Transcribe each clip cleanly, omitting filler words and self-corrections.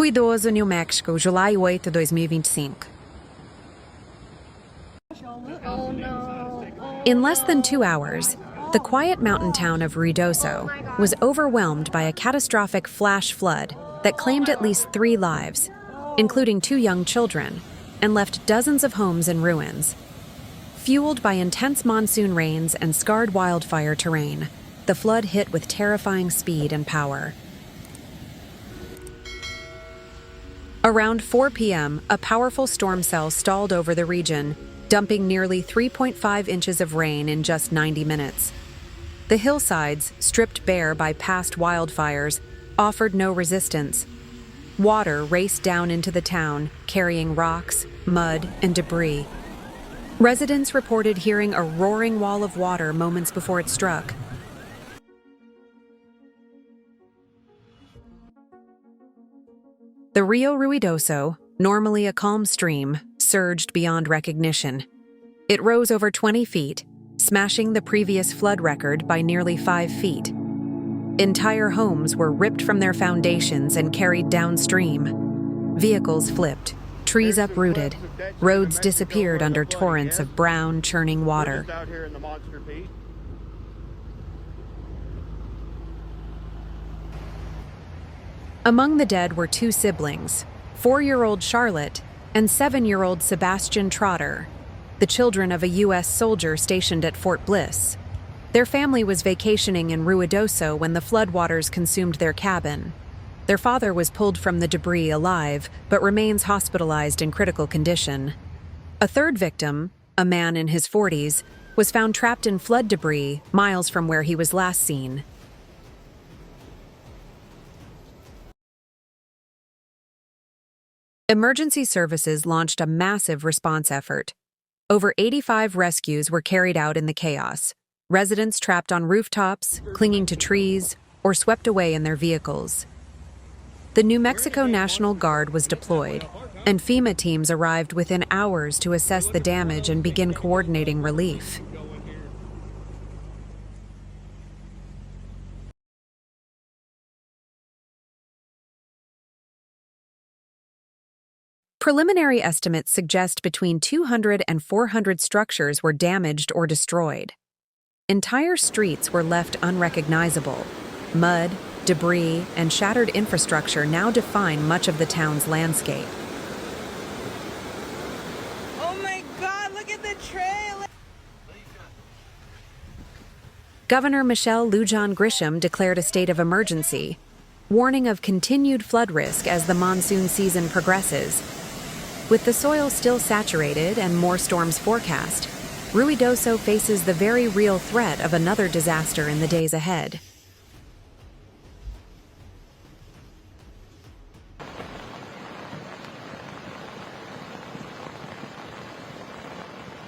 Ruidoso, New Mexico, July 8, 2025. Oh no. In less than 2 hours, the quiet mountain town of Ruidoso was overwhelmed by a catastrophic flash flood that claimed at least 3 lives, including 2 young children, and left dozens of homes in ruins. Fueled by intense monsoon rains and scarred wildfire terrain, the flood hit with terrifying speed and power. Around 4 p.m., a powerful storm cell stalled over the region, dumping nearly 3.5 inches of rain in just 90 minutes. The hillsides, stripped bare by past wildfires, offered no resistance. Water raced down into the town, carrying rocks, mud, and debris. Residents reported hearing a roaring wall of water moments before it struck. The Rio Ruidoso, normally a calm stream, surged beyond recognition. It rose over 20 feet, smashing the previous flood record by nearly 5 feet. Entire homes were ripped from their foundations and carried downstream. Vehicles flipped, trees uprooted, roads disappeared under torrents of brown, churning water. Among the dead were 2 siblings, 4-year-old Charlotte and 7-year-old Sebastian Trotter, the children of a U.S. soldier stationed at Fort Bliss. Their family was vacationing in Ruidoso when the floodwaters consumed their cabin. Their father was pulled from the debris alive, but remains hospitalized in critical condition. A third victim, a man in his 40s, was found trapped in flood debris miles from where he was last seen. Emergency services launched a massive response effort. Over 85 rescues were carried out in the chaos. Residents trapped on rooftops, clinging to trees, or swept away in their vehicles. The New Mexico National Guard was deployed, and FEMA teams arrived within hours to assess the damage and begin coordinating relief. Preliminary estimates suggest between 200 and 400 structures were damaged or destroyed. Entire streets were left unrecognizable. Mud, debris, and shattered infrastructure now define much of the town's landscape. Oh my God, look at the trail! Governor Michelle Lujan Grisham declared a state of emergency, warning of continued flood risk as the monsoon season progresses. With the soil still saturated and more storms forecast, Ruidoso faces the very real threat of another disaster in the days ahead.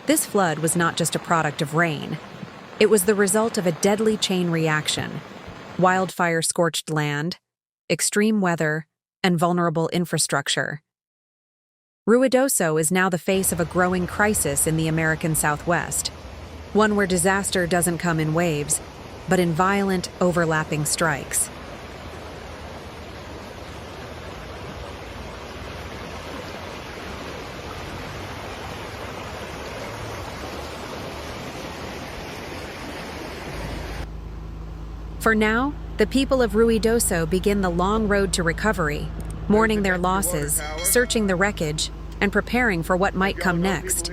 This flood was not just a product of rain. It was the result of a deadly chain reaction: wildfire-scorched land, extreme weather, and vulnerable infrastructure. Ruidoso is now the face of a growing crisis in the American Southwest, one where disaster doesn't come in waves, but in violent, overlapping strikes. For now, the people of Ruidoso begin the long road to recovery, mourning their losses, searching the wreckage, and preparing for what might come next.